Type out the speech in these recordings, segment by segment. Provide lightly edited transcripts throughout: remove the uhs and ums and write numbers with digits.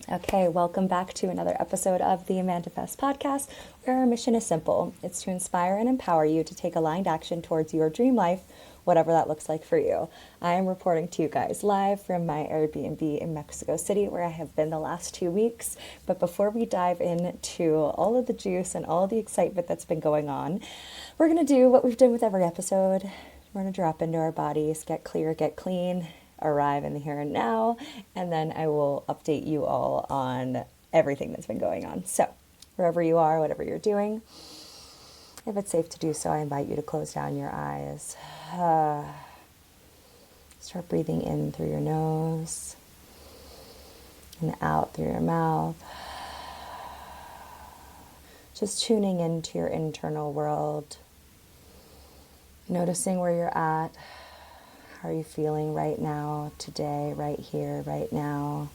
Okay, welcome back to another episode of the Manifest podcast, where our mission is simple. It's to inspire and empower you to take aligned action towards your dream life, whatever that looks like for you. I am reporting to you guys live from my Airbnb in Mexico City, where I have been the last 2 weeks. But before we dive into all of the juice and all the excitement that's been going on, we're going to do what we've done with every episode. We're going to drop into our bodies, get clear, get clean, arrive in the here and now, and then I will update you all on everything that's been going on. So wherever you are, whatever you're doing, if it's safe to do so, I invite you to close down your eyes. Start breathing in through your nose and out through your mouth. Just tuning into your internal world, noticing where you're at. How are you feeling right now, today, right here, right now?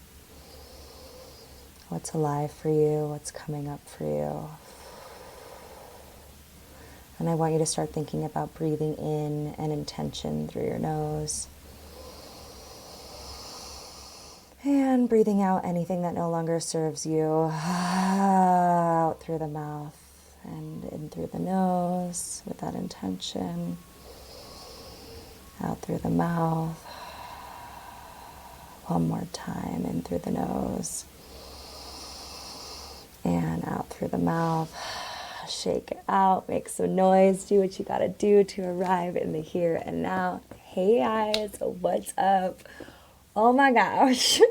What's alive for you? What's coming up for you? And I want you to start thinking about breathing in an intention through your nose. And breathing out anything that no longer serves you, out through the mouth and in through the nose with that intention. Out through the mouth. One more time, in through the nose. And out through the mouth. Shake it out, make some noise, do what you gotta do to arrive in the here and now. Hey guys, what's up? Oh my gosh.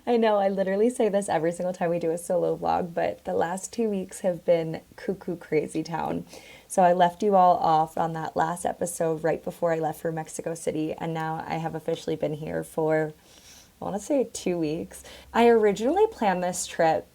I know I literally say this every single time we do a solo vlog, but the last 2 weeks have been cuckoo crazy town. So I left you all off on that last episode right before I left for Mexico City, and now I have officially been here for, I want to say 2 weeks. I originally planned this trip,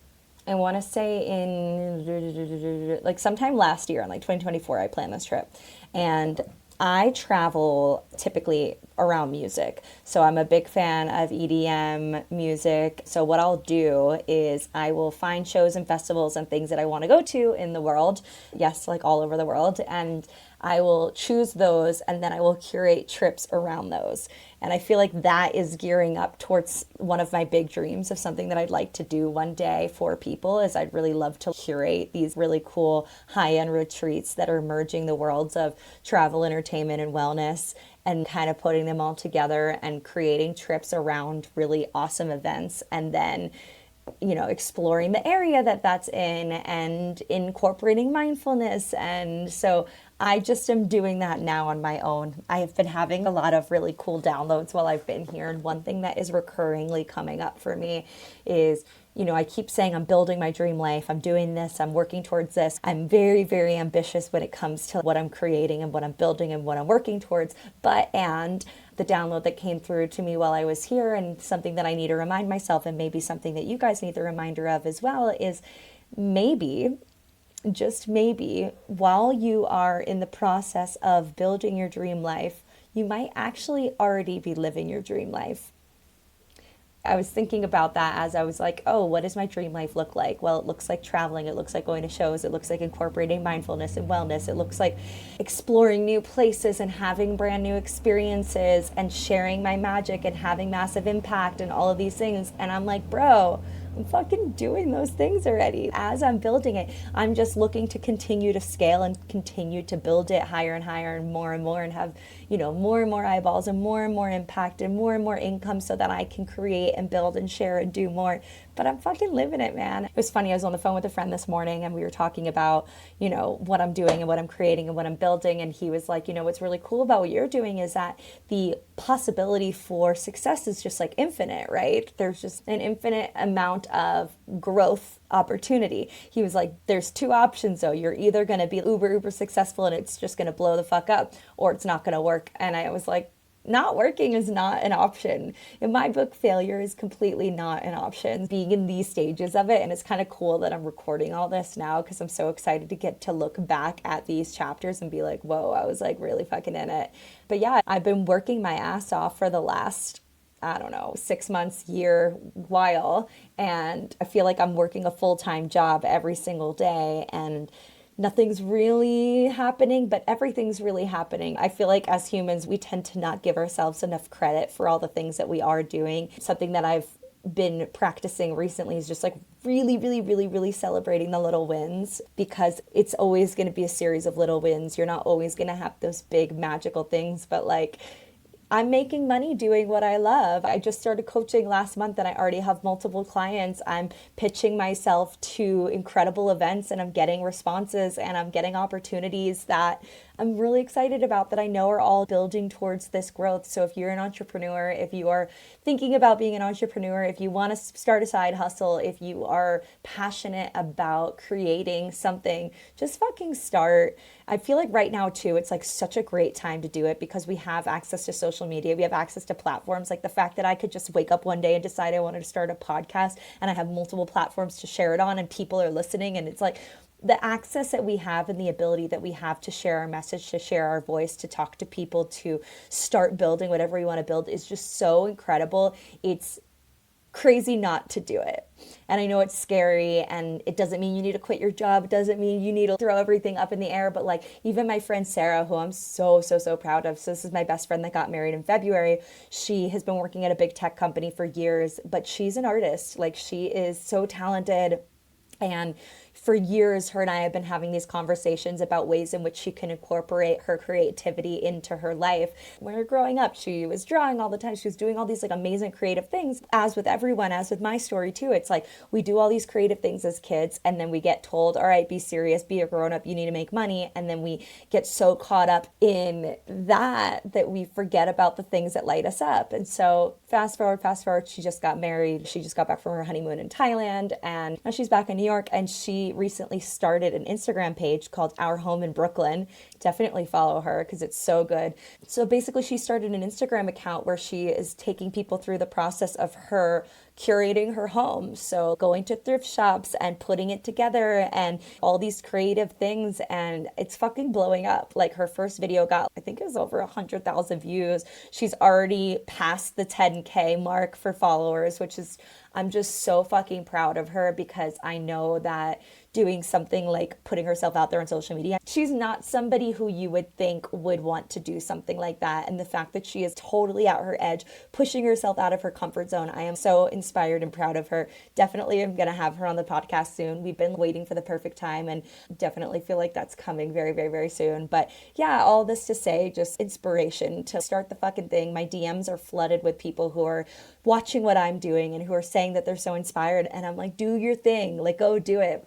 I want to say in like sometime last year, in like 2024, I planned this trip. And I travel typically around music. So I'm a big fan of EDM music. So what I'll do is I will find shows and festivals and things that I want to go to in the world. Yes, like all over the world. And I will choose those and then I will curate trips around those. And I feel like that is gearing up towards one of my big dreams of something that I'd like to do one day for people is I'd really love to curate these really cool high-end retreats that are merging the worlds of travel, entertainment, and wellness and kind of putting them all together and creating trips around really awesome events and then exploring the area that that's in and incorporating mindfulness. And so I just am doing that now on my own. I have been having a lot of really cool downloads while I've been here. And one thing that is recurringly coming up for me is, I keep saying I'm building my dream life. I'm doing this. I'm working towards this. I'm very, very ambitious when it comes to what I'm creating and what I'm building and what I'm working towards. And the download that came through to me while I was here and something that I need to remind myself and maybe something that you guys need the reminder of as well is maybe, just maybe, while you are in the process of building your dream life, you might actually already be living your dream life. I was thinking about that as I was like, oh, what does my dream life look like? Well, it looks like traveling. It looks like going to shows. It looks like incorporating mindfulness and wellness. It looks like exploring new places and having brand new experiences and sharing my magic and having massive impact and all of these things. And I'm like, bro, I'm fucking doing those things already. As I'm building it, I'm just looking to continue to scale and continue to build it higher and higher and more and have, more and more eyeballs and more impact and more income so that I can create and build and share and do more. But I'm fucking living it, man. It was funny. I was on the phone with a friend this morning and we were talking about, what I'm doing and what I'm creating and what I'm building. And he was like, what's really cool about what you're doing is that the possibility for success is just like infinite, right? There's just an infinite amount of growth opportunity. He was like, there's 2 options though. You're either going to be uber successful and it's just going to blow the fuck up, or it's not going to work. And I was like, not working is not an option. In my book, failure is completely not an option. Being in these stages of it, and it's kind of cool that I'm recording all this now because I'm so excited to get to look back at these chapters and be like, whoa, I was like really fucking in it. But yeah, I've been working my ass off for the last 6 months, year, while, and I feel like I'm working a full-time job every single day and nothing's really happening, but everything's really happening. I feel like as humans, we tend to not give ourselves enough credit for all the things that we are doing. Something that I've been practicing recently is just like really, really, really, really celebrating the little wins, because it's always going to be a series of little wins. You're not always going to have those big magical things, but like, I'm making money doing what I love. I just started coaching last month and I already have multiple clients. I'm pitching myself to incredible events and I'm getting responses and I'm getting opportunities that I'm really excited about, that I know are all building towards this growth. So if you're an entrepreneur, if you are thinking about being an entrepreneur, if you want to start a side hustle, if you are passionate about creating something, just fucking start. I feel like right now too, it's like such a great time to do it because we have access to social media. We have access to platforms. Like the fact that I could just wake up one day and decide I wanted to start a podcast and I have multiple platforms to share it on and people are listening. And it's like, the access that we have and the ability that we have to share our message, to share our voice, to talk to people, to start building whatever we want to build is just so incredible. It's crazy not to do it. And I know it's scary and it doesn't mean you need to quit your job. It doesn't mean you need to throw everything up in the air. But like even my friend Sarah, who I'm so proud of. So this is my best friend that got married in February. She has been working at a big tech company for years, but she's an artist. Like she is so talented. And for years, her and I have been having these conversations about ways in which she can incorporate her creativity into her life. When we were growing up, she was drawing all the time. She was doing all these like amazing creative things. As with everyone, as with my story too, it's like we do all these creative things as kids and then we get told, all right, be serious, be a grown up, you need to make money. And then we get so caught up in that we forget about the things that light us up. And so fast forward, she just got married. She just got back from her honeymoon in Thailand and now she's back in New York, and she recently started an Instagram page called Our Home in Brooklyn. Definitely follow her because it's so good. So basically she started an Instagram account where she is taking people through the process of her curating her home. So going to thrift shops and putting it together and all these creative things, and it's fucking blowing up. Like her first video got, I think it was over 100,000 views. She's already past the 10K mark for followers, which is, I'm just so fucking proud of her because I know that doing something like putting herself out there on social media, she's not somebody who you would think would want to do something like that. And the fact that she is totally at her edge, pushing herself out of her comfort zone, I am so inspired and proud of her. Definitely am going to have her on the podcast soon. We've been waiting for the perfect time and definitely feel like that's coming very, very, very soon. But yeah, all this to say, just inspiration to start the fucking thing. My DMs are flooded with people who are watching what I'm doing and who are saying that they're so inspired. And I'm like, do your thing, like go do it.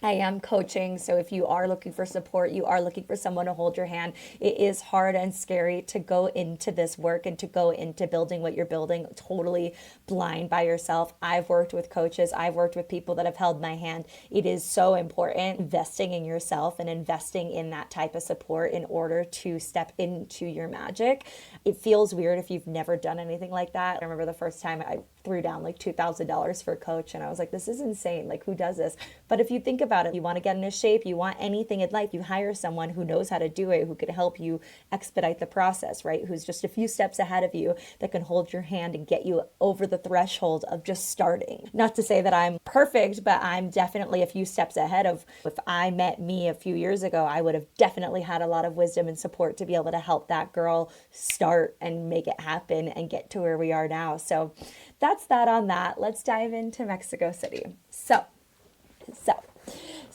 I am coaching, so if you are looking for support, you are looking for someone to hold your hand, it is hard and scary to go into this work and to go into building what you're building totally blind by yourself. I've worked with coaches, I've worked with people that have held my hand. It is so important investing in yourself and investing in that type of support in order to step into your magic. It feels weird if you've never done anything like that. I remember the first time I threw down like $2,000 for a coach and I was like, this is insane. Like, who does this? But if you think about it, you want to get into shape, you want anything in life, you hire someone who knows how to do it, who could help you expedite the process, right? Who's just a few steps ahead of you that can hold your hand and get you over the threshold of just starting. Not to say that I'm perfect, but I'm definitely a few steps ahead of, if I met me a few years ago, I would have definitely had a lot of wisdom and support to be able to help that girl start and make it happen and get to where we are now. So that's that on that. Let's dive into Mexico City. So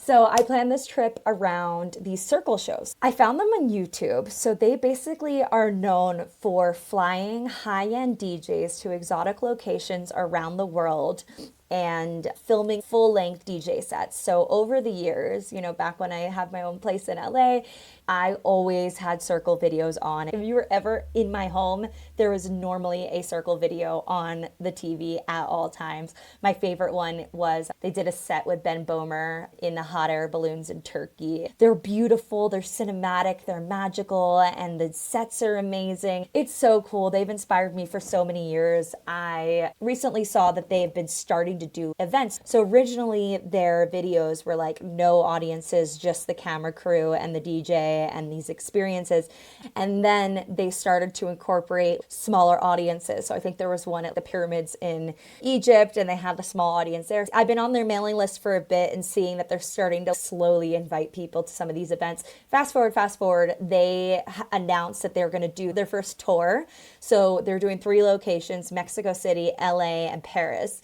I planned this trip around these Cercle shows. I found them on YouTube. So they basically are known for flying high-end DJs to exotic locations around the world and filming full-length DJ sets. So over the years, you know, back when I had my own place in LA, I always had Cercle videos on. If you were ever in my home, there was normally a Cercle video on the TV at all times. My favorite one was they did a set with Ben Bomer in the hot air balloons in Turkey. They're beautiful, they're cinematic, they're magical, and the sets are amazing. It's so cool. They've inspired me for so many years. I recently saw that they have been starting starting to do events. So originally their videos were like no audiences, just the camera crew and the DJ and these experiences. And then they started to incorporate smaller audiences. So I think there was one at the pyramids in Egypt and they had the small audience there. I've been on their mailing list for a bit and seeing that they're starting to slowly invite people to some of these events. Fast forward, they announced that they're going to do their first tour. So they're doing 3 locations, Mexico City, LA, and Paris.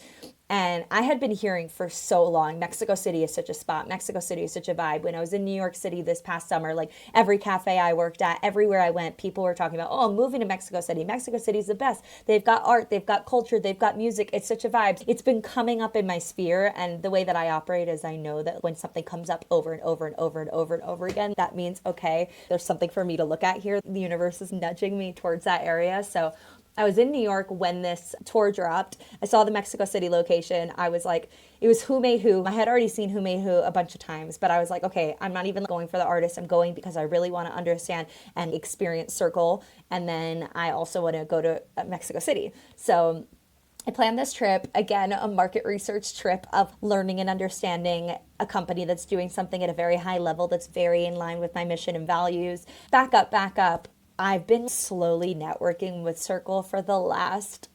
And I had been hearing for so long, Mexico City is such a spot. Mexico City is such a vibe. When I was in New York City this past summer, like every cafe I worked at, everywhere I went, people were talking about, oh, I'm moving to Mexico City. Mexico City's the best. They've got art, they've got culture, they've got music. It's such a vibe. It's been coming up in my sphere. And the way that I operate is I know that when something comes up over and over and over and over and over again, that means, okay, there's something for me to look at here. The universe is nudging me towards that area. So I was in New York when this tour dropped. I saw the Mexico City location. I was like, it was Who Made Who. I had already seen Who Made Who a bunch of times, but I was like, okay, I'm not even going for the artist. I'm going because I really want to understand and experience Cercle. And then I also want to go to Mexico City. So I planned this trip, again, a market research trip of learning and understanding a company that's doing something at a very high level that's very in line with my mission and values. Back up. I've been slowly networking with Cercle for the last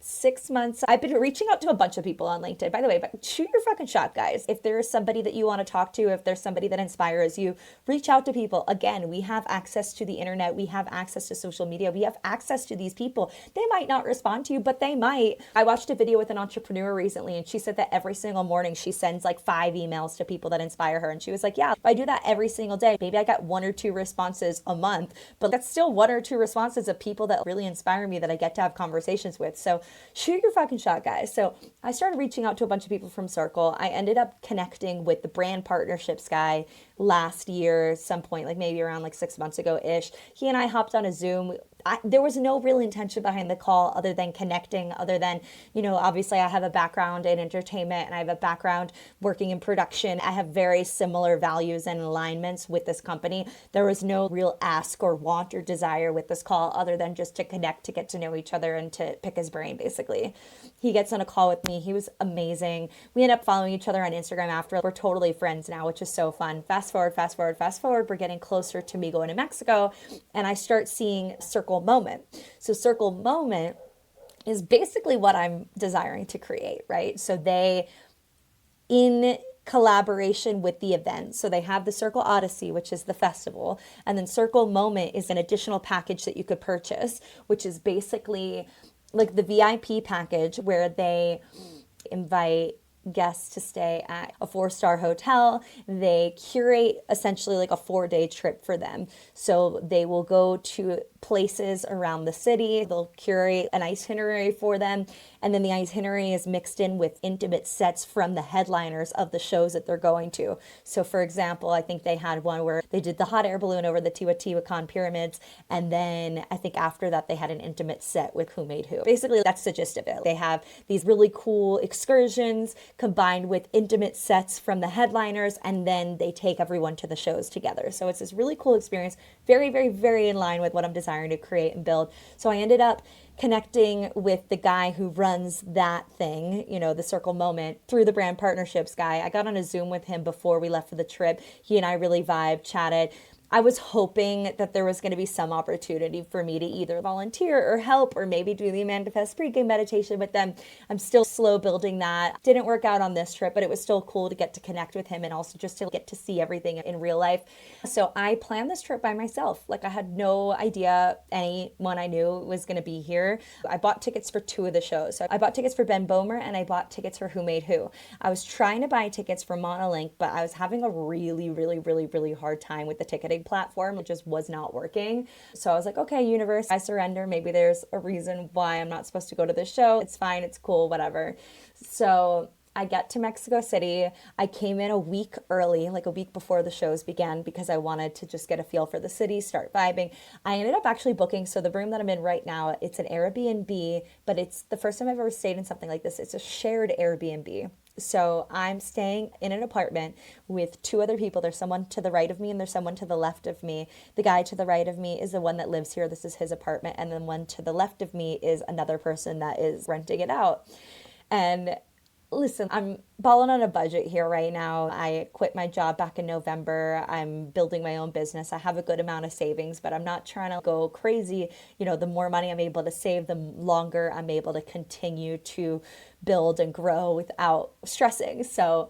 6 months. I've been reaching out to a bunch of people on LinkedIn. By the way, but shoot your fucking shot, guys. If there's somebody that you want to talk to, if there's somebody that inspires you, reach out to people. Again, we have access to the internet. We have access to social media. We have access to these people. They might not respond to you, but they might. I watched a video with an entrepreneur recently, and she said that every single morning she sends 5 emails to people that inspire her. And she was like, yeah, if I do that every single day, maybe I got 1 or 2 responses a month, but that's still 1 or 2 responses of people that really inspire me that I get to have conversations with. So shoot your fucking shot, guys. So I started reaching out to a bunch of people from Cercle. I ended up connecting with the brand partnerships guy last year, some point, maybe around 6 months ago-ish. He and I hopped on a Zoom. There was no real intention behind the call other than connecting, other than, obviously I have a background in entertainment and I have a background working in production. I have very similar values and alignments with this company. There was no real ask or want or desire with this call other than just to connect, to get to know each other and to pick his brain, basically. He gets on a call with me. He was amazing. We end up following each other on Instagram after. We're totally friends now, which is so fun. Fast forward. We're getting closer to me going to Mexico, and I start seeing Cercle Moment. So Cercle Moment is basically what I'm desiring to create, right? So they, in collaboration with the event, so they have the Cercle Odyssey, which is the festival, and then Cercle Moment is an additional package that you could purchase, which is basically the VIP package where they invite guests to stay at a 4-star hotel. They curate essentially a 4-day trip for them. So they will go to places around the city. They'll curate an itinerary for them. And then the itinerary is mixed in with intimate sets from the headliners of the shows that they're going to. So for example, I think they had one where they did the hot air balloon over the Teotihuacan pyramids. And then I think after that, they had an intimate set with Who Made Who. Basically, that's the gist of it. They have these really cool excursions combined with intimate sets from the headliners, and then they take everyone to the shows together. So it's this really cool experience, very, very, very in line with what I'm desiring to create and build. So I ended up connecting with the guy who runs that thing, the Cercle Moment, through the brand partnerships guy. I got on a Zoom with him before we left for the trip. He and I really vibed, chatted. I was hoping that there was going to be some opportunity for me to either volunteer or help or maybe do the Manifest pregame meditation with them. I'm still slow building that. Didn't work out on this trip, but it was still cool to get to connect with him and also just to get to see everything in real life. So I planned this trip by myself. I had no idea anyone I knew was going to be here. I bought tickets for 2 of the shows. So I bought tickets for Ben Bomer and I bought tickets for Who Made Who. I was trying to buy tickets for MonoLink, but I was having a really, really, really, really hard time with the ticketing platform. It just was not working. So I was like, okay, universe, I surrender. Maybe there's a reason why I'm not supposed to go to this show. It's fine. It's cool, whatever. So I get to Mexico City. I came in a week early, a week before the shows began, because I wanted to just get a feel for the city, start vibing. I ended up actually booking, so the room that I'm in right now, it's an Airbnb, but it's the first time I've ever stayed in something like this. It's a shared Airbnb. So I'm staying in an apartment with 2 other people. There's someone to the right of me and there's someone to the left of me. The guy to the right of me is the one that lives here. This is his apartment. And then one to the left of me is another person that is renting it out. And Listen, I'm balling on a budget here right now. I quit my job back in November. I'm building my own business. I have a good amount of savings, but I'm not trying to go crazy. You know, the more money I'm able to save, the longer I'm able to continue to build and grow without stressing. So,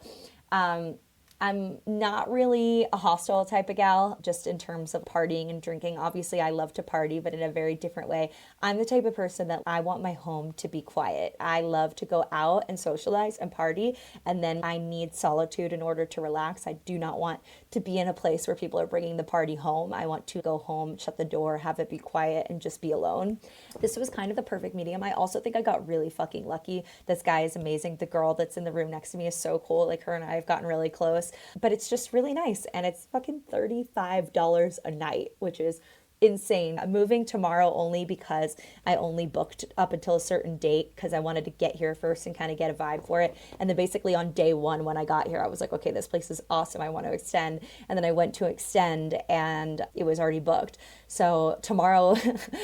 um, I'm not really a hostile type of gal, just in terms of partying and drinking. Obviously, I love to party, but in a very different way. I'm the type of person that I want my home to be quiet. I love to go out and socialize and party, and then I need solitude in order to relax. I do not want to be in a place where people are bringing the party home. I want to go home, shut the door, have it be quiet, and just be alone. This was kind of the perfect medium. I also think I got really fucking lucky. This guy is amazing. The girl that's in the room next to me is so cool. Like, her and I have gotten really close, but it's just really nice. And it's fucking $35 a night, which is insane. I'm moving tomorrow only because I only booked up until a certain date because I wanted to get here first and kind of get a vibe for it. And then basically on day one, when I got here, I was like, okay, this place is awesome. I want to extend. And then I went to extend and it was already booked. So tomorrow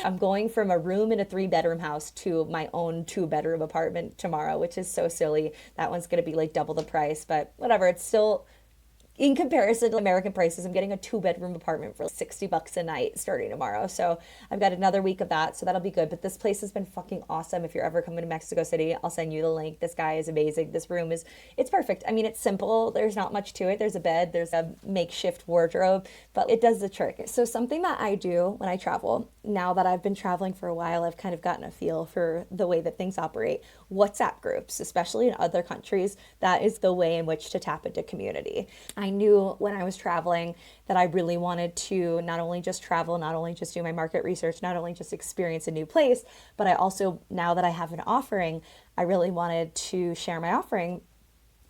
I'm going from a room in a 3-bedroom house to my own 2-bedroom apartment tomorrow, which is so silly. That one's going to be like double the price, but whatever. It's still, in comparison to American prices, I'm getting a 2-bedroom apartment for $60 a night starting tomorrow. So I've got another week of that, so that'll be good. But this place has been fucking awesome. If you're ever coming to Mexico City, I'll send you the link. This guy is amazing. This room is, it's perfect. I mean, it's simple. There's not much to it. There's a bed, there's a makeshift wardrobe, but it does the trick. So something that I do when I travel, now that I've been traveling for a while, I've kind of gotten a feel for the way that things operate. WhatsApp groups, especially in other countries, that is the way in which to tap into community. I knew when I was traveling that I really wanted to not only just travel, not only just do my market research, not only just experience a new place, but I also, now that I have an offering, I really wanted to share my offering.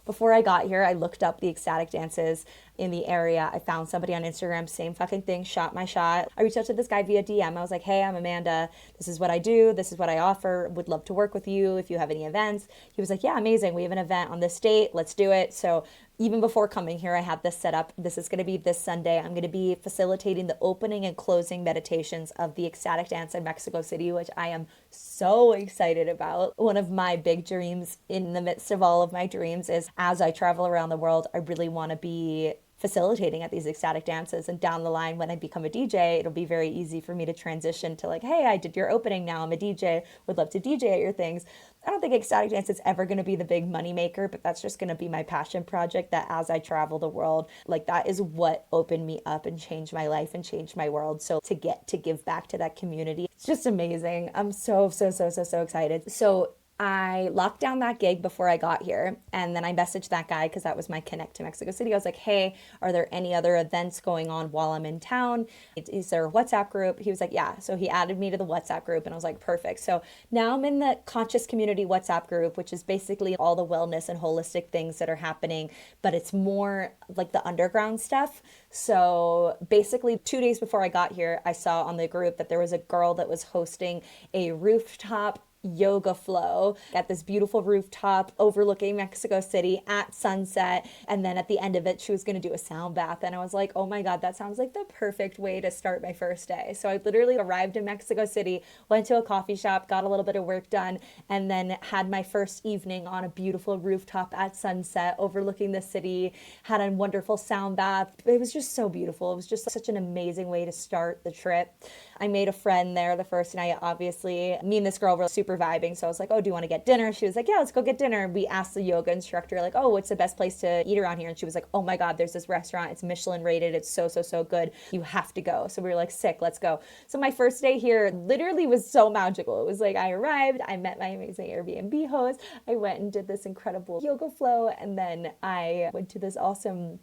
Before I got here, I looked up the ecstatic dances in the area. I found somebody on Instagram, same fucking thing, shot my shot. I reached out to this guy via DM. I was like, hey, I'm Amanda. This is what I do. This is what I offer. Would love to work with you if you have any events. He was like, yeah, amazing. We have an event on this date. Let's do it. So even before coming here, I had this set up. This is going to be this Sunday. I'm going to be facilitating the opening and closing meditations of the ecstatic dance in Mexico City, which I am so excited about. One of my big dreams in the midst of all of my dreams is, as I travel around the world, I really want to be facilitating at these ecstatic dances, and down the line when I become a DJ, it'll be very easy for me to transition to like, hey, I did your opening, now I'm a DJ, would love to DJ at your things. I don't think ecstatic dance is ever going to be the big money maker, but that's just going to be my passion project, that as I travel the world, like, that is what opened me up and changed my life and changed my world. So to get to give back to that community, it's just amazing. I'm so excited. So I locked down that gig before I got here, and then I messaged that guy because that was my connect to Mexico City. I was like, hey, are there any other events going on while I'm in town? Is there a WhatsApp group? He was like, yeah. So he added me to the WhatsApp group, and I was like, perfect. So now I'm in the Conscious Community WhatsApp group, which is basically all the wellness and holistic things that are happening, but it's more like the underground stuff. So basically 2 days before I got here, I saw on the group that there was a girl that was hosting a rooftop yoga flow at this beautiful rooftop overlooking Mexico City at sunset. And then at the end of it, she was going to do a sound bath. And I was like, oh my God, that sounds like the perfect way to start my first day. So I literally arrived in Mexico City, went to a coffee shop, got a little bit of work done, and then had my first evening on a beautiful rooftop at sunset overlooking the city, had a wonderful sound bath. It was just so beautiful. It was just such an amazing way to start the trip. I made a friend there the first night, obviously. Me and this girl were super vibing. So I was like, oh, do you want to get dinner? She was like, yeah, let's go get dinner. We asked the yoga instructor, like, oh, what's the best place to eat around here? And she was like, oh my God, there's this restaurant. It's Michelin rated. It's so good. You have to go. So we were like, sick, let's go. So my first day here literally was so magical. It was like, I arrived, I met my amazing Airbnb host. I went and did this incredible yoga flow. And then I went to this awesome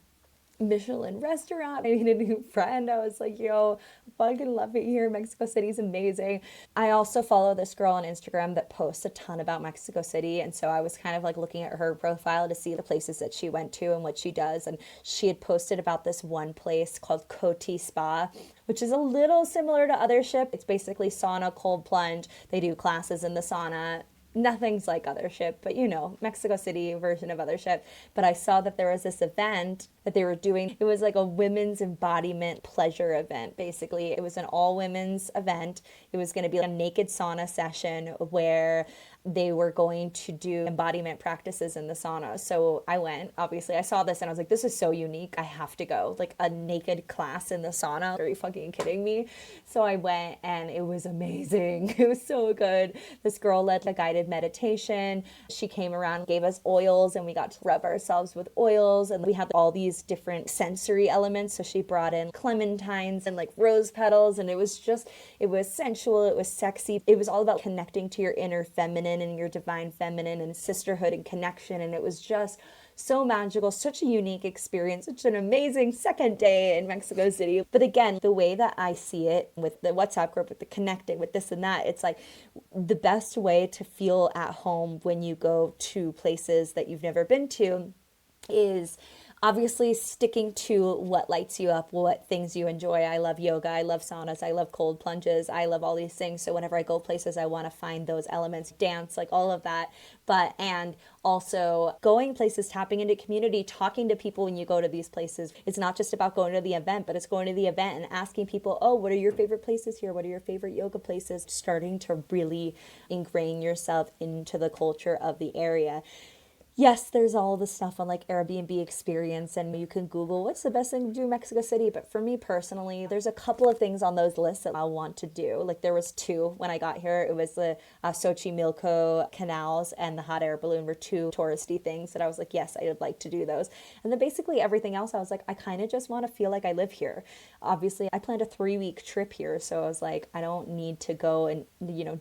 Michelin restaurant. I made a new friend. I was like, yo, I fucking love it here. Mexico City is amazing. I also follow this girl on Instagram that posts a ton about Mexico City. And so I was kind of like looking at her profile to see the places that she went to and what she does. And she had posted about this one place called Coty Spa, which is a little similar to Othership. It's basically sauna, cold plunge. They do classes in the sauna. Nothing's like Othership, but you know, Mexico City version of Othership. But I saw that there was this event that they were doing. It was like a women's embodiment pleasure event, basically. It was an all women's event. It was going to be a naked sauna session where they were going to do embodiment practices in the sauna. So I went, obviously I saw this and I was like, this is so unique. I have to go. Like a naked class in the sauna. Are you fucking kidding me? So I went and it was amazing. It was so good. This girl led a guided meditation. She came around, gave us oils, and we got to rub ourselves with oils. And we had all these different sensory elements. So she brought in clementines and like rose petals. And it was sensual. It was sexy. It was all about connecting to your inner feminine and your divine feminine and sisterhood and connection. And it was just so magical, such a unique experience, such an amazing second day in Mexico City. But again, the way that I see it with the WhatsApp group, with the connecting, with this and that, it's like the best way to feel at home when you go to places that you've never been to is obviously sticking to what lights you up, what things you enjoy. I love yoga, I love saunas, I love cold plunges, I love all these things. So whenever I go places, I want to find those elements, dance, like all of that. And also going places, tapping into community, talking to people when you go to these places. It's not just about going to the event, but it's going to the event and asking people, oh, what are your favorite places here? What are your favorite yoga places? Starting to really ingrain yourself into the culture of the area. Yes, there's all the stuff on like Airbnb experience, and you can Google what's the best thing to do in Mexico City. But for me personally, there's a couple of things on those lists that I'll want to do. Like there was two when I got here. It was the Xochimilco canals and the hot air balloon were two touristy things that I was like, yes, I would like to do those. And then basically everything else, I was like, I kind of just want to feel like I live here. Obviously, I planned a 3-week trip here. So I was like, I don't need to go and,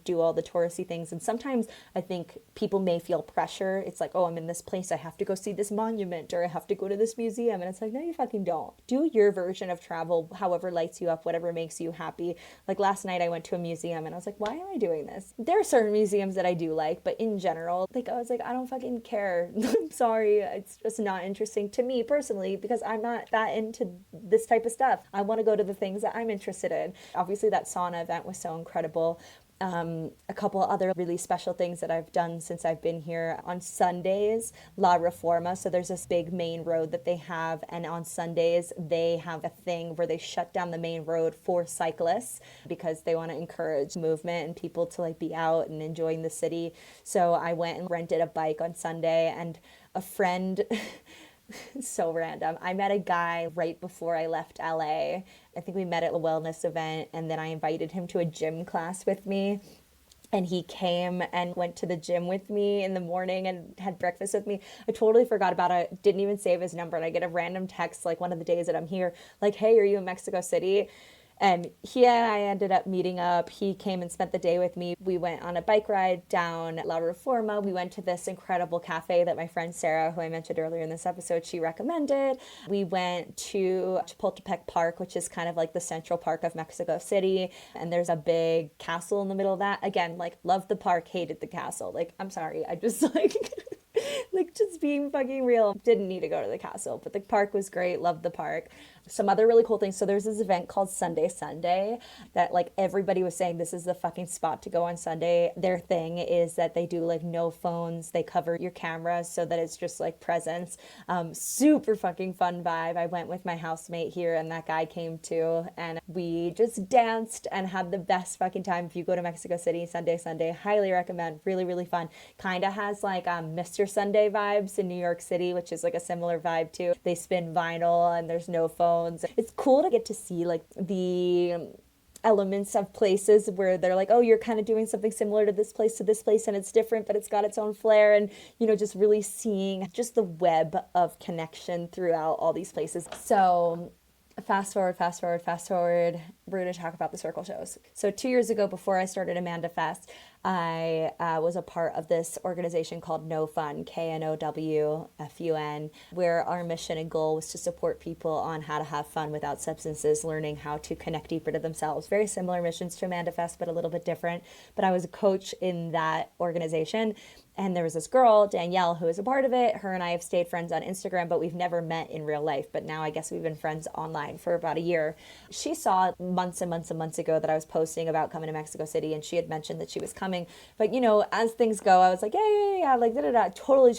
do all the touristy things. And sometimes I think people may feel pressure. It's like, oh, I'm in this place, I have to go see this monument or I have to go to this museum. And it's like, no, you fucking don't. Do your version of travel, however lights you up, whatever makes you happy. Like last night I went to a museum and I was like, why am I doing this? There are certain museums that I do like, but in general, like I was like, I don't fucking care. I'm sorry. It's just not interesting to me personally because I'm not that into this type of stuff. I want to go to the things that I'm interested in. Obviously that sauna event was so incredible. A couple other really special things that I've done since I've been here. On Sundays, La Reforma, so there's this big main road that they have, and on Sundays they have a thing where they shut down the main road for cyclists because they want to encourage movement and people to like be out and enjoying the city. So I went and rented a bike on Sunday, and a friend so random. I met a guy right before I left LA. I think we met at a wellness event, and then I invited him to a gym class with me. And he came and went to the gym with me in the morning and had breakfast with me. I totally forgot about it. Didn't even save his number. And I get a random text like one of the days that I'm here, like, hey, are you in Mexico City? And he and I ended up meeting up. He came and spent the day with me. We went on a bike ride down La Reforma. We went to this incredible cafe that my friend Sarah, who I mentioned earlier in this episode, she recommended. We went to Chapultepec Park, which is kind of like the central park of Mexico City. And there's a big castle in the middle of that. Again, like, loved the park, hated the castle. Like, I'm sorry. I just like... like just being fucking real. Didn't need to go to the castle, but the park was great. Loved the park. Some other really cool things. So there's this event called Sunday that like everybody was saying this is the fucking spot to go on Sunday. Their thing is that they do like no phones. They cover your camera so that it's just like presence. Super fucking fun vibe. I went with my housemate here and that guy came too. And we just danced and had the best fucking time. If you go to Mexico City, Sunday, highly recommend. Really, really fun. Kind of has like Mr. Sunday vibes in New York City, which is like a similar vibe too. They spin vinyl and there's no phones. It's cool to get to see like the elements of places where they're like, oh, you're kind of doing something similar to this place and it's different, but it's got its own flair. And, just really seeing just the web of connection throughout all these places. So fast forward. We're going to talk about the Cercle shows. So 2 years ago, before I started Amanda Fest, I was a part of this organization called No Fun, KNOWFUN, where our mission and goal was to support people on how to have fun without substances, learning how to connect deeper to themselves. Very similar missions to Amanda Fest, but a little bit different. But I was a coach in that organization. And there was this girl, Danielle, who is a part of it. Her and I have stayed friends on Instagram, but we've never met in real life. But now I guess we've been friends online for about a year. She saw months and months ago that I was posting about coming to Mexico City, and she had mentioned that she was coming. But, as things go, I was like, yeah, like, da-da-da. Totally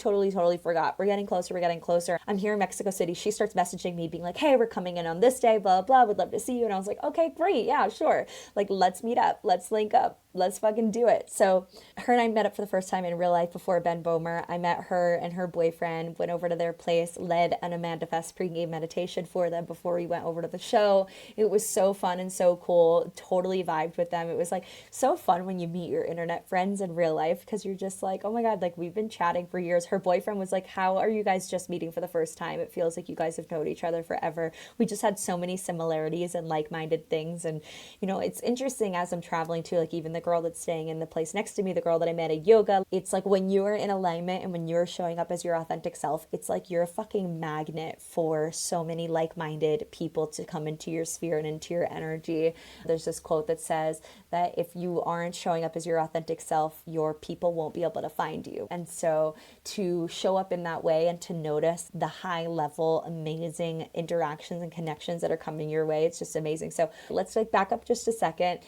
forgot. We're getting closer. I'm here in Mexico City. She starts messaging me being like, hey, we're coming in on this day, blah, blah, would love to see you. And I was like, okay, great. Yeah, sure. Like, let's meet up. Let's link up. let's fucking do it. So her and I met up for the first time in real life before Ben Bomer. I met her and her boyfriend, went over to their place, led an Amanda Fest pregame meditation for them before we went over to the show. It was so fun and so cool. Totally vibed with them. It was like so fun when you meet your internet friends in real life, because you're just like, oh my God, like we've been chatting for years. Her boyfriend was like, how are you guys just meeting for the first time? It feels like you guys have known each other forever. We just had so many similarities and like-minded things. And, you know, it's interesting as I'm traveling too, like even the girl that's staying in the place next to me, the girl that I met at yoga, it's like when you're in alignment and when you're showing up as your authentic self, it's like you're a fucking magnet for so many like-minded people to come into your sphere and into your energy. There's this quote that says that if you aren't showing up as your authentic self, your people won't be able to find you. And so to show up in that way and to notice the high level, amazing interactions and connections that are coming your way, it's just amazing. So let's like back up just a second.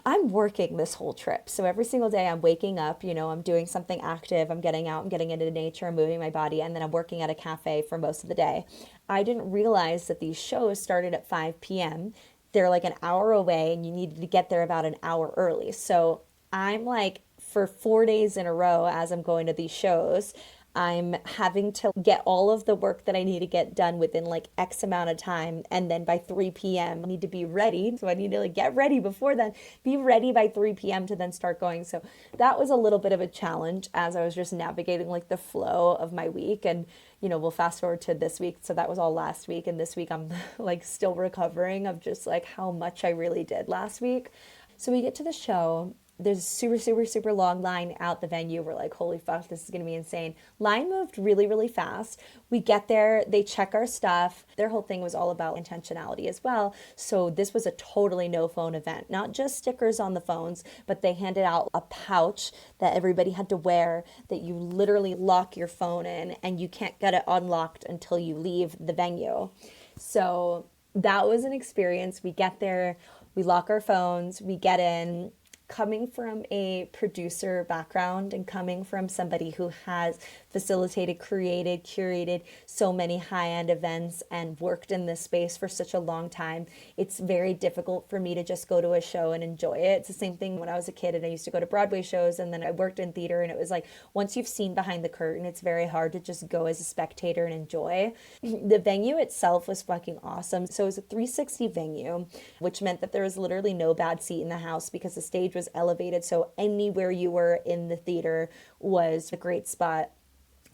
I'm working this whole trip. So every single day I'm waking up, you know, I'm doing something active, I'm getting out, I'm getting into nature, I'm moving my body, and then I'm working at a cafe for most of the day. I didn't realize that these shows started at 5 p.m. They're like an hour away and you needed to get there about an hour early. So I'm like, for 4 days in a row, as I'm going to these shows, I'm having to get all of the work that I need to get done within like X amount of time. And then by 3 p.m. I need to be ready. So I need to like get ready before then, be ready by 3 p.m. to then start going. So that was a little bit of a challenge as I was just navigating like the flow of my week. And, you know, we'll fast forward to this week. So that was all last week. And this week I'm like still recovering of just like how much I really did last week. So we get to the show. There's a super, super, super long line out the venue. We're like, holy fuck, this is going to be insane. Line moved really, really fast. We get there, they check our stuff. Their whole thing was all about intentionality as well. So this was a totally no phone event, not just stickers on the phones, but they handed out a pouch that everybody had to wear that you literally lock your phone in and you can't get it unlocked until you leave the venue. So that was an experience. We get there, we lock our phones, we get in. Coming from a producer background and coming from somebody who has facilitated, created, curated so many high-end events and worked in this space for such a long time, it's very difficult for me to just go to a show and enjoy it. It's the same thing when I was a kid and I used to go to Broadway shows, and then I worked in theater, and it was like once you've seen behind the curtain, it's very hard to just go as a spectator and enjoy. The venue itself was fucking awesome. So it was a 360 venue, which meant that there was literally no bad seat in the house because the stage was elevated, so anywhere you were in the theater was a great spot.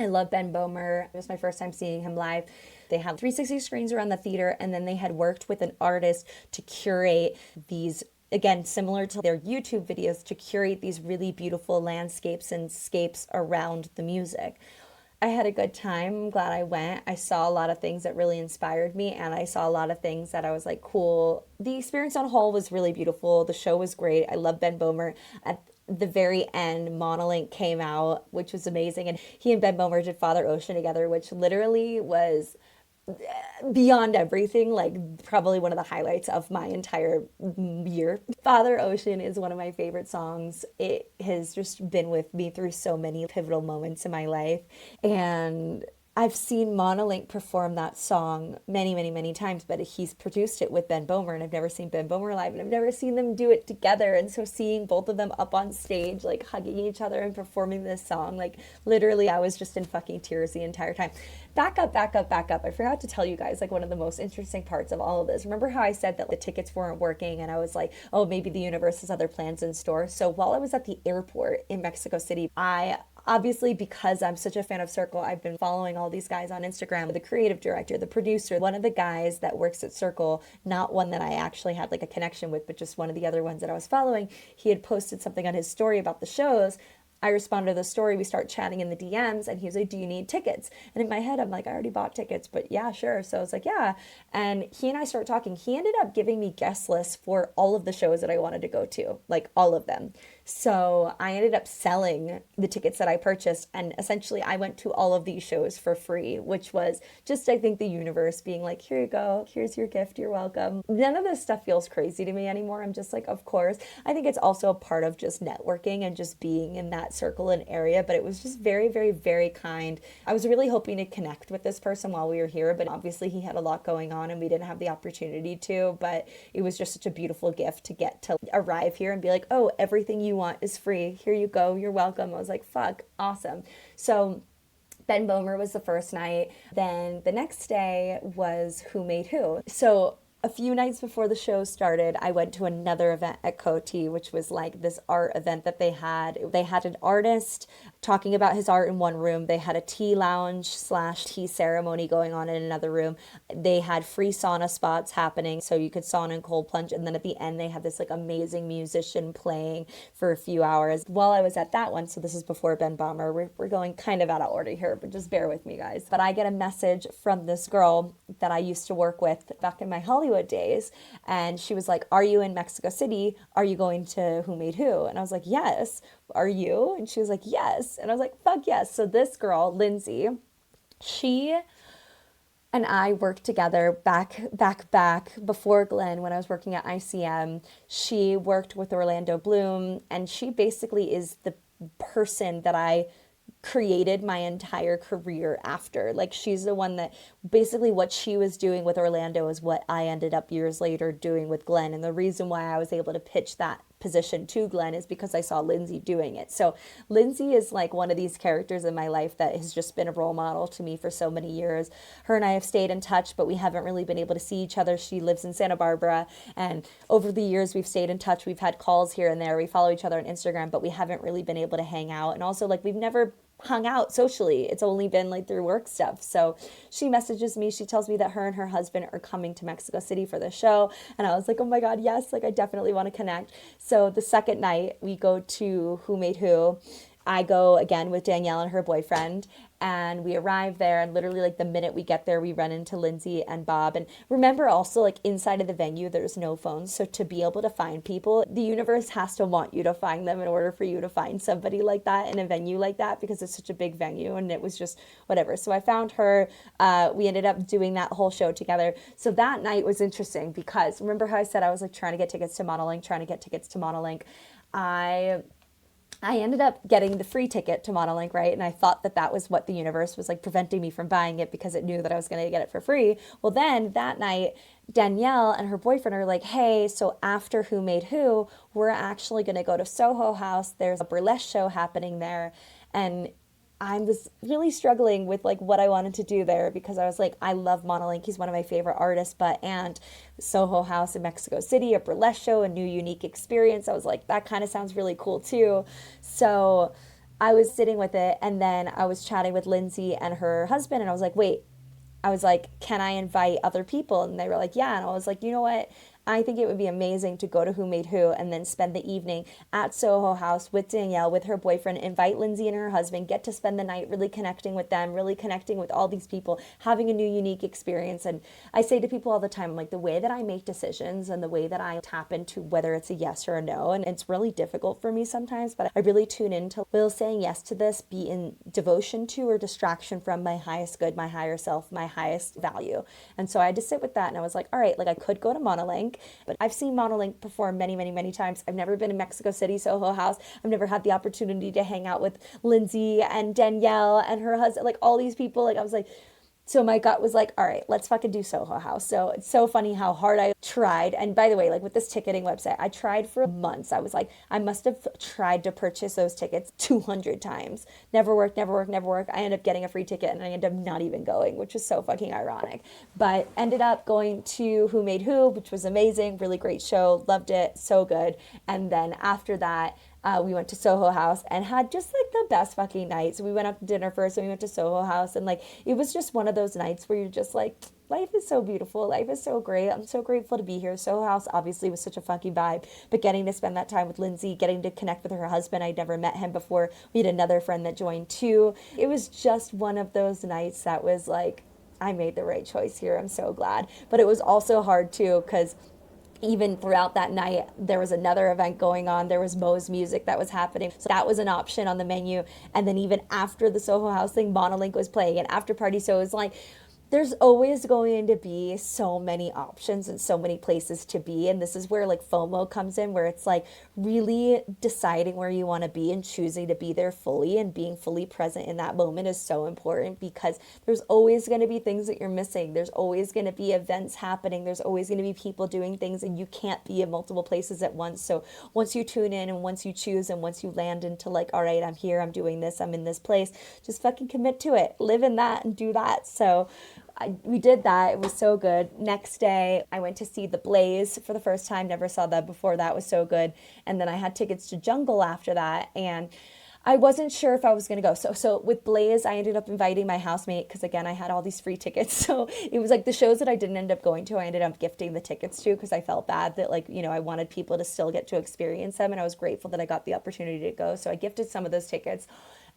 I love Ben Bomer. It was my first time seeing him live. They had 360 screens around the theater, and then they had worked with an artist to curate these, again, similar to their YouTube videos, to curate these really beautiful landscapes and scapes around the music. I had a good time. I'm glad I went. I saw a lot of things that really inspired me, and I saw a lot of things that I was like, cool. The experience on whole was really beautiful. The show was great. I love Ben Bomer. At the very end, MonoLink came out, which was amazing. And he and Ben Bomer did Father Ocean together, which literally was beyond everything, like probably one of the highlights of my entire year. Father Ocean is one of my favorite songs. It has just been with me through so many pivotal moments in my life. And I've seen MonoLink perform that song many, many, many times, but he's produced it with Ben Bomer, and I've never seen Ben Bomer live, and I've never seen them do it together. And so seeing both of them up on stage, like hugging each other and performing this song, like literally I was just in fucking tears the entire time. Back up. I forgot to tell you guys, like one of the most interesting parts of all of this. Remember how I said that the tickets weren't working and I was like, oh, maybe the universe has other plans in store. So while I was at the airport in Mexico City, I obviously, because I'm such a fan of Cercle, I've been following all these guys on Instagram, the creative director, the producer, one of the guys that works at Cercle, not one that I actually had like a connection with, but just one of the other ones that I was following. He had posted something on his story about the shows. I responded to the story, we start chatting in the DMs, and he was like, do you need tickets? And in my head, I'm like, I already bought tickets, but yeah, sure. So I was like, yeah. And he and I start talking. He ended up giving me guest lists for all of the shows that I wanted to go to, like all of them. So I ended up selling the tickets that I purchased, and essentially I went to all of these shows for free, which was just, I think, the universe being like, here you go, here's your gift, you're welcome. None of this stuff feels crazy to me anymore. I'm just like, of course. I think it's also a part of just networking and just being in that circle and area, but it was just very, very, very kind. I was really hoping to connect with this person while we were here, but obviously he had a lot going on and we didn't have the opportunity to, but it was just such a beautiful gift to get to arrive here and be like, oh, everything you want is free. Here you go. You're welcome. I was like, fuck, awesome. So Ben Bomer was the first night. Then the next day was Who Made Who. So a few nights before the show started, I went to another event at Coty, which was like this art event that they had. They had an artist talking about his art in one room. They had a tea lounge slash tea ceremony going on in another room. They had free sauna spots happening, so you could sauna and cold plunge. And then at the end, they had this like amazing musician playing for a few hours. While I was at that one, so this is before Ben Bomber, we're going kind of out of order here, but just bear with me, guys. But I get a message from this girl that I used to work with back in my Hollywood days, and she was like, are you in Mexico City? Are you going to Who Made Who? And I was like, yes. Are you? And she was like, yes. And I was like, fuck yes. So this girl, Lindsay, she and I worked together back before Glenn when I was working at ICM. She worked with Orlando Bloom, and she basically is the person that I created my entire career after. Like, she's the one that basically what she was doing with Orlando is what I ended up years later doing with Glenn. And the reason why I was able to pitch that position to Glenn is because I saw Lindsay doing it. So Lindsay is like one of these characters in my life that has just been a role model to me for so many years. Her and I have stayed in touch, but we haven't really been able to see each other. She lives in Santa Barbara, and over the years we've stayed in touch. We've had calls here and there. We follow each other on Instagram, but we haven't really been able to hang out. And also, like, we've never hung out socially. It's only been like through work stuff. So she messages me. She tells me that her and her husband are coming to Mexico City for the show. And I was like, oh my God, yes, like I definitely want to connect. So the second night we go to Who Made Who. I go again with Danielle and her boyfriend, and we arrive there, and literally like the minute we get there, we run into Lindsay and Bob. And remember also, like, inside of the venue there's no phones, so to be able to find people, the universe has to want you to find them in order for you to find somebody like that in a venue like that, because it's such a big venue. And it was just whatever. So I found her. We ended up doing that whole show together. So that night was interesting because remember how I said I was like trying to get tickets to MonoLink. I ended up getting the free ticket to MonoLink, right? And I thought that that was what the universe was like preventing me from buying it because it knew that I was going to get it for free. Well, then that night, Danielle and her boyfriend are like, hey, so after Who Made Who, we're actually going to go to Soho House. There's a burlesque show happening there. And I was really struggling with like what I wanted to do there because I was like, I love MonoLink. He's one of my favorite artists, and Soho House in Mexico City, a burlesque show, a new unique experience. I was like, that kind of sounds really cool too. So I was sitting with it, and then I was chatting with Lindsay and her husband, and I was like, wait, I was like, can I invite other people? And they were like, yeah. And I was like, you know what? I think it would be amazing to go to Who Made Who and then spend the evening at Soho House with Danielle, with her boyfriend, invite Lindsay and her husband, get to spend the night really connecting with them, really connecting with all these people, having a new unique experience. And I say to people all the time, like, the way that I make decisions and the way that I tap into whether it's a yes or a no, and it's really difficult for me sometimes, but I really tune into, will saying yes to this be in devotion to or distraction from my highest good, my higher self, my highest value? And so I had to sit with that, and I was like, all right, like I could go to MonoLink, but I've seen MonoLink perform many, many, many times. I've never been in Mexico City, Soho House. I've never had the opportunity to hang out with Lindsay and Danielle and her husband, like all these people. Like I was like, so my gut was like, all right, let's fucking do Soho House. So it's so funny how hard I tried. And by the way, like with this ticketing website, I tried for months. I was like, I must have tried to purchase those tickets 200 times. Never worked. I ended up getting a free ticket and I ended up not even going, which is so fucking ironic. But ended up going to Who Made Who, which was amazing. Really great show. Loved it. So good. And then after that, we went to Soho House and had just like the best fucking night. So we went out to dinner first and we went to Soho House, and like it was just one of those nights where you're just like, life is so beautiful, life is so great, I'm so grateful to be here. Soho House obviously was such a fucking vibe, but getting to spend that time with Lindsay, getting to connect with her husband, I'd never met him before. We had another friend that joined too. It was just one of those nights that was like, I made the right choice here, I'm so glad. But it was also hard too because even throughout that night, there was another event going on. There was Mo's music that was happening. So that was an option on the menu. And then even after the Soho House thing, MonoLink was playing an after party. So it was like, there's always going to be so many options and so many places to be. And this is where like FOMO comes in, where it's like really deciding where you want to be and choosing to be there fully, and being fully present in that moment is so important, because there's always going to be things that you're missing. There's always going to be events happening. There's always going to be people doing things, and you can't be in multiple places at once. So once you tune in and once you choose and once you land into like, all right, I'm here, I'm doing this, I'm in this place, just fucking commit to it. Live in that and do that. So we did that. It was so good. Next day, I went to see The Blaze for the first time. Never saw that before. That was so good. And then I had tickets to Jungle after that. And I wasn't sure if I was going to go. So with Blaze, I ended up inviting my housemate, because again, I had all these free tickets. So it was like the shows that I didn't end up going to, I ended up gifting the tickets to, because I felt bad that, like, you know, I wanted people to still get to experience them. And I was grateful that I got the opportunity to go. So I gifted some of those tickets.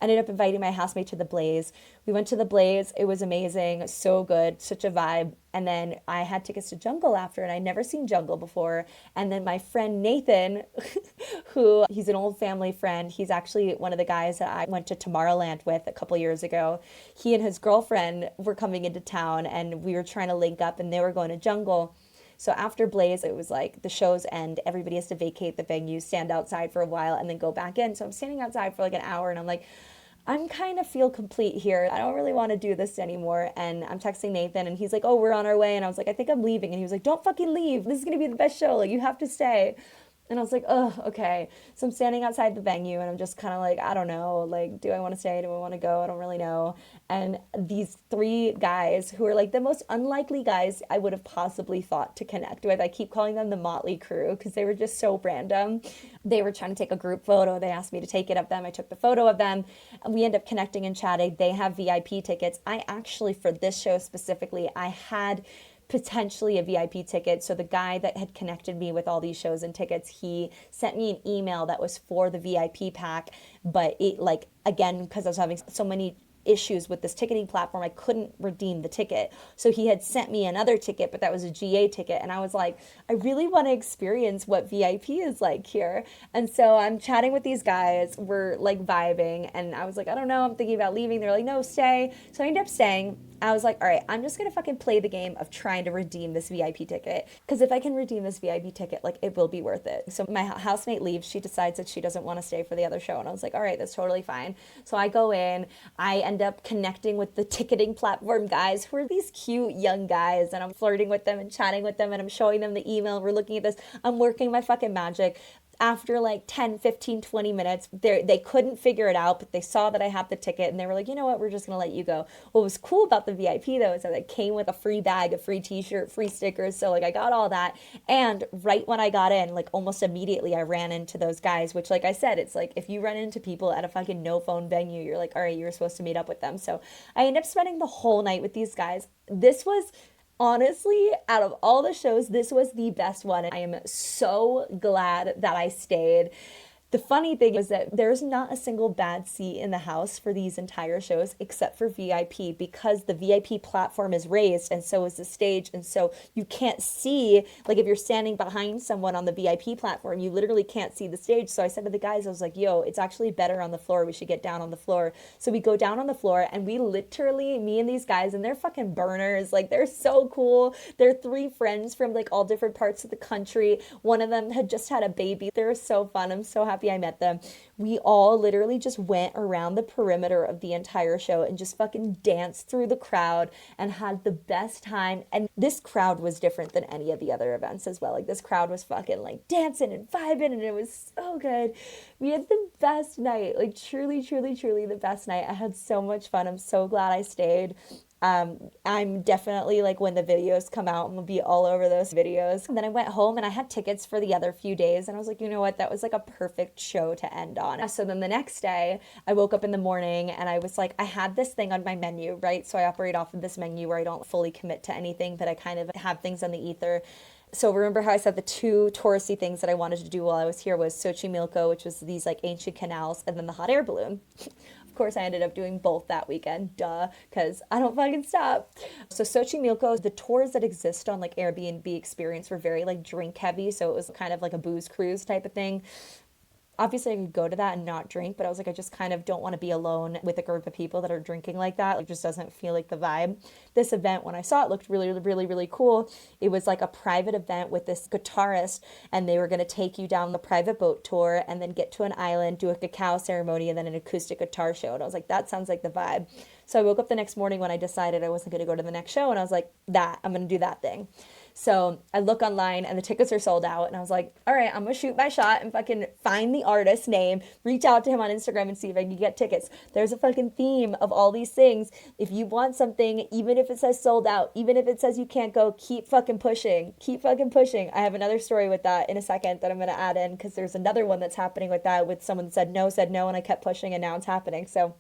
Ended up inviting my housemate to The Blaze. We went to The Blaze. It was amazing. So good. Such a vibe. And then I had tickets to Jungle after, and I'd never seen Jungle before. And then my friend Nathan, who he's an old family friend. He's actually one of the guys that I went to Tomorrowland with a couple years ago. He and his girlfriend were coming into town, and we were trying to link up, and they were going to Jungle. So after Blaze, it was like the shows end, everybody has to vacate the venue, stand outside for a while, and then go back in. So I'm standing outside for like an hour, and I'm like, I'm kind of feel complete here. I don't really want to do this anymore. And I'm texting Nathan, and he's like, oh, we're on our way. And I was like, I think I'm leaving. And he was like, don't fucking leave. This is going to be the best show. Like, you have to stay. And I was like, oh, okay. So I'm standing outside the venue, and I'm just kind of like, I don't know. Like, do I want to stay? Do I want to go? I don't really know. And these three guys, who are like the most unlikely guys I would have possibly thought to connect with. I keep calling them the Motley Crew, because they were just so random. They were trying to take a group photo. They asked me to take it of them. I took the photo of them, and we end up connecting and chatting. They have VIP tickets. I actually, for this show specifically, I had potentially a VIP ticket. So the guy that had connected me with all these shows and tickets, he sent me an email that was for the VIP pack. But it, like, again, because I was having so many issues with this ticketing platform, I couldn't redeem the ticket. So he had sent me another ticket, but that was a GA ticket. And I was like, I really want to experience what VIP is like here. And so I'm chatting with these guys. We're like vibing. And I was like, I don't know, I'm thinking about leaving. They're like, no, stay. So I ended up staying. I was like, all right, I'm just going to fucking play the game of trying to redeem this VIP ticket. Because if I can redeem this VIP ticket, like, it will be worth it. So my housemate leaves. She decides that she doesn't want to stay for the other show. And I was like, all right, that's totally fine. So I go in. I end up connecting with the ticketing platform guys, who are these cute young guys. And I'm flirting with them and chatting with them. And I'm showing them the email. We're looking at this. I'm working my fucking magic. After like 10, 15, 20 minutes, they couldn't figure it out, but they saw that I had the ticket, and they were like, you know what, we're just going to let you go. What was cool about the VIP, though, is that it came with a free bag, a free t-shirt, free stickers. So, like, I got all that. And right when I got in, like, almost immediately, I ran into those guys, which, like I said, it's like, if you run into people at a fucking no-phone venue, you're like, all right, you were supposed to meet up with them. So I ended up spending the whole night with these guys. This was... honestly, out of all the shows, this was the best one. I am so glad that I stayed. The funny thing is that there's not a single bad seat in the house for these entire shows except for VIP, because the VIP platform is raised and so is the stage. And so you can't see, like, if you're standing behind someone on the VIP platform, you literally can't see the stage. So I said to the guys, I was like, yo, it's actually better on the floor. We should get down on the floor. So we go down on the floor, and we literally, me and these guys, and they're fucking burners. Like, they're so cool. They're three friends from like all different parts of the country. One of them had just had a baby. They were so fun. I'm so happy I met them. We all literally just went around the perimeter of the entire show and just fucking danced through the crowd and had the best time. And this crowd was different than any of the other events as well. Like, this crowd was fucking like dancing and vibing, and it was so good. We had the best night, like truly, truly, truly the best night. I had so much fun. I'm so glad I stayed. I'm definitely, like, when the videos come out, I'm gonna be all over those videos. And then I went home, and I had tickets for the other few days, and I was like, you know what, that was like a perfect show to end on. So then the next day, I woke up in the morning, and I was like, I had this thing on my menu, right? So I operate off of this menu where I don't fully commit to anything, but I kind of have things on the ether. So remember how I said the two touristy things that I wanted to do while I was here was Xochimilco, which was these like ancient canals, and then the hot air balloon. Of course, I ended up doing both that weekend, duh, because I don't fucking stop. So Xochimilco, the tours that exist on like Airbnb Experience were very like drink heavy. So it was kind of like a booze cruise type of thing. Obviously I could go to that and not drink, but I was like, I just kind of don't want to be alone with a group of people that are drinking like that. It just doesn't feel like the vibe. This event, when I saw it, looked really, really, really cool. It was like a private event with this guitarist, and they were going to take you down the private boat tour and then get to an island, do a cacao ceremony, and then an acoustic guitar show. And I was like, that sounds like the vibe. So I woke up the next morning when I decided I wasn't going to go to the next show, and I was like, I'm going to do that thing. So I look online and the tickets are sold out, and I was like, all right, I'm gonna shoot my shot and fucking find the artist's name, reach out to him on Instagram and see if I can get tickets. There's a fucking theme of all these things. If you want something, even if it says sold out, even if it says you can't go, keep fucking pushing. Keep fucking pushing. I have another story with that in a second that I'm gonna add in, because there's another one that's happening with that, with someone that said no, and I kept pushing, and now it's happening. So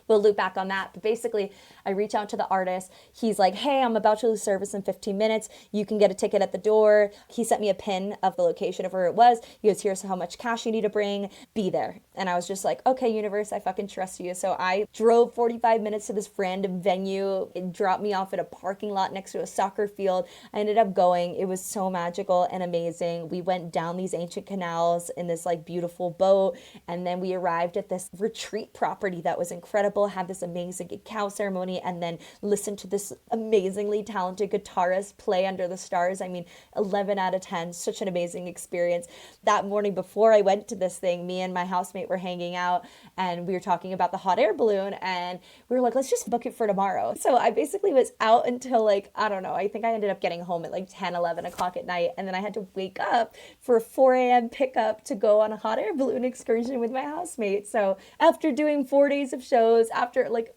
we'll loop back on that. But basically, I reach out to the artist. He's like, hey, I'm about to lose service in 15 minutes. You can get a ticket at the door. He sent me a pin of the location of where it was. He goes, here's how much cash you need to bring. Be there. And I was just like, okay, universe, I fucking trust you. So I drove 45 minutes to this random venue. It dropped me off at a parking lot next to a soccer field. I ended up going. It was so magical and amazing. We went down these ancient canals in this like beautiful boat. And then we arrived at this retreat property that was incredible, had this amazing cacao ceremony, and then listened to this amazingly talented guitarist play under the stars. I mean, 11 out of 10, such an amazing experience. That morning before I went to this thing, me and my housemate were hanging out, and we were talking about the hot air balloon, and we were like, let's just book it for tomorrow. So I basically was out until like, I don't know, I think I ended up getting home at like 10, 11 o'clock at night, and then I had to wake up for a 4 a.m. pickup to go on a hot air balloon excursion with my housemate. So after doing 4 days of shows, after like,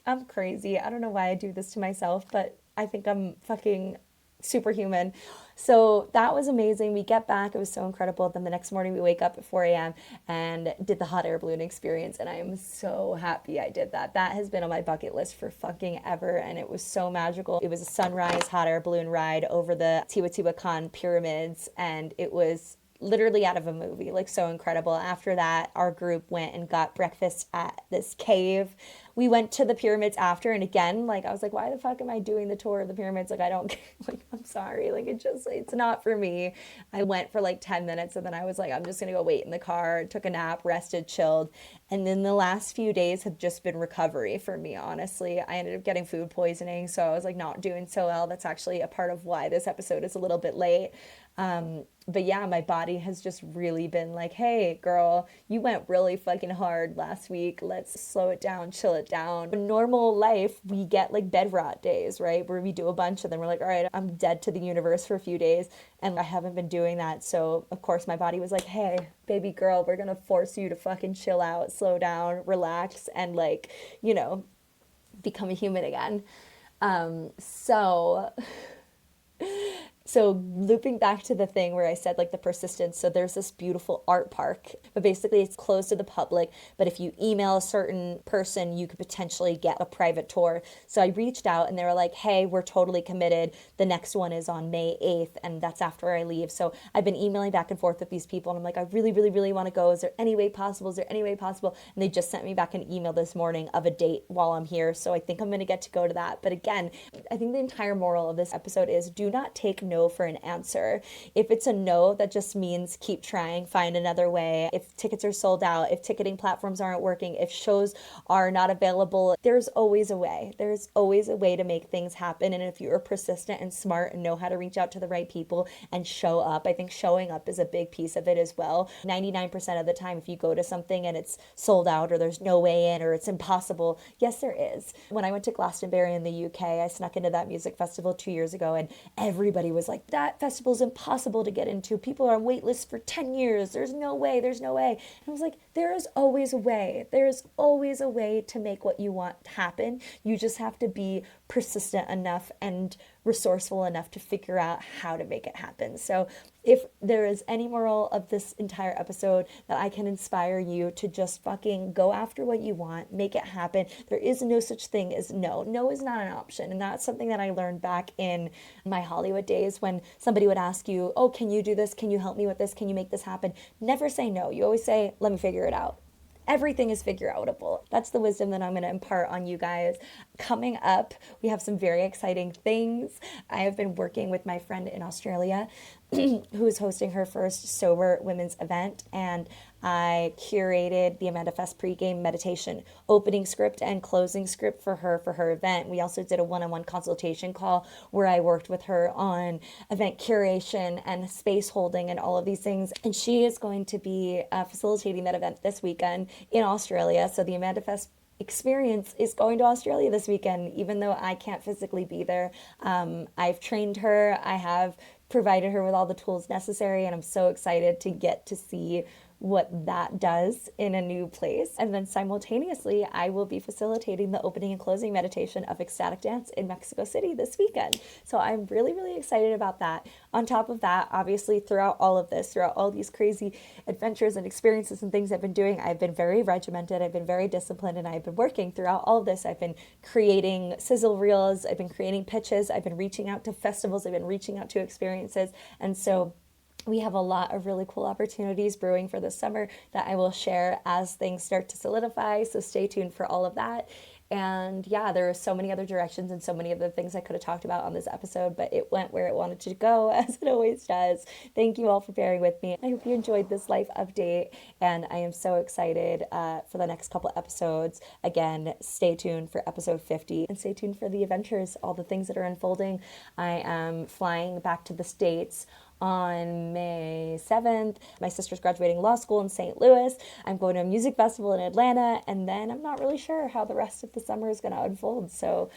I'm crazy. I don't know why I do this to myself, but I think I'm fucking superhuman. So that was amazing. We get back. It was so incredible. Then the next morning we wake up at 4 a.m. and did the hot air balloon experience. And I am so happy I did that. That has been on my bucket list for fucking ever. And it was so magical. It was a sunrise hot air balloon ride over the Teotihuacan pyramids. And it was literally out of a movie, like so incredible. After that, our group went and got breakfast at this cave. We went to the pyramids after, and again, like I was like, why the fuck am I doing the tour of the pyramids? Like I don't, like I'm sorry, like it's not for me. I went for like 10 minutes, and then I was like, I'm just gonna go wait in the car, took a nap, rested, chilled. And then the last few days have just been recovery for me, honestly. I ended up getting food poisoning, so I was like not doing so well. That's actually a part of why this episode is a little bit late. But yeah, my body has just really been like, hey girl, you went really fucking hard last week. Let's slow it down, chill it down. In normal life, we get like bed rot days, right? Where we do a bunch and then we're like, all right, I'm dead to the universe for a few days. And I haven't been doing that. So of course my body was like, hey, baby girl, we're going to force you to fucking chill out, slow down, relax, and like, you know, become a human again. So looping back to the thing where I said like the persistence, so there's this beautiful art park, but basically it's closed to the public, but if you email a certain person, you could potentially get a private tour. So I reached out and they were like, hey, we're totally committed. The next one is on May 8th, and that's after I leave. So I've been emailing back and forth with these people, and I'm like, I really, really, really want to go. Is there any way possible? Is there any way possible? And they just sent me back an email this morning of a date while I'm here. So I think I'm going to get to go to that. But again, I think the entire moral of this episode is do not take no for an answer. If it's a no, that just means keep trying, find another way. If tickets are sold out, if ticketing platforms aren't working, if shows are not available, there's always a way. There's always a way to make things happen. And if you're persistent and smart and know how to reach out to the right people and show up, I think showing up is a big piece of it as well. 99% of the time, if you go to something and it's sold out or there's no way in or it's impossible, yes, there is. When I went to Glastonbury in the UK, I snuck into that music festival 2 years ago, and everybody was like, that festival's impossible to get into. People are on wait lists for 10 years. There's no way. There's no way. And I was like, there is always a way. There's always a way to make what you want happen. You just have to be persistent enough and resourceful enough to figure out how to make it happen. So if there is any moral of this entire episode, that I can inspire you to just fucking go after what you want, make it happen. There is no such thing as no. No is not an option. And that's something that I learned back in my Hollywood days when somebody would ask you, oh, can you do this? Can you help me with this? Can you make this happen? Never say no. You always say, let me figure it out. Everything is figure outable. That's the wisdom that I'm going to impart on you guys. Coming up, we have some very exciting things. I have been working with my friend in Australia who is hosting her first sober women's event, and I curated the Amanda Fest pregame meditation opening script and closing script for her event. We also did a one-on-one consultation call where I worked with her on event curation and space holding and all of these things. And she is going to be facilitating that event this weekend in Australia. So the Amanda Fest experience is going to Australia this weekend, even though I can't physically be there. I've trained her. I have provided her with all the tools necessary, and I'm so excited to get to see what that does in a new place. And then simultaneously, I will be facilitating the opening and closing meditation of Ecstatic Dance in Mexico City this weekend. So I'm really, really excited about that. On top of that, obviously, throughout all of this, throughout all these crazy adventures and experiences and things I've been doing, I've been very regimented, I've been very disciplined, and I've been working throughout all of this. I've been creating sizzle reels, I've been creating pitches, I've been reaching out to festivals, I've been reaching out to experiences. And so we have a lot of really cool opportunities brewing for this summer that I will share as things start to solidify. So stay tuned for all of that. And yeah, there are so many other directions and so many other things I could have talked about on this episode, but it went where it wanted to go, as it always does. Thank you all for bearing with me. I hope you enjoyed this life update, and I am so excited for the next couple episodes. Again, stay tuned for episode 50 and stay tuned for the adventures, all the things that are unfolding. I am flying back to the States on May 7th. My sister's graduating law school in St. Louis. I'm going to a music festival in Atlanta, and then I'm not really sure how the rest of the summer is going to unfold. So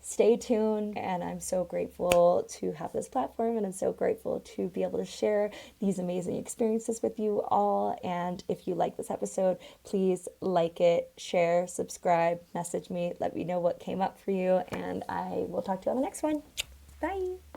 stay tuned, and I'm so grateful to have this platform, and I'm so grateful to be able to share these amazing experiences with you all. And if you like this episode, please like it, share, subscribe, message me, let me know what came up for you, and I will talk to you on the next one. Bye.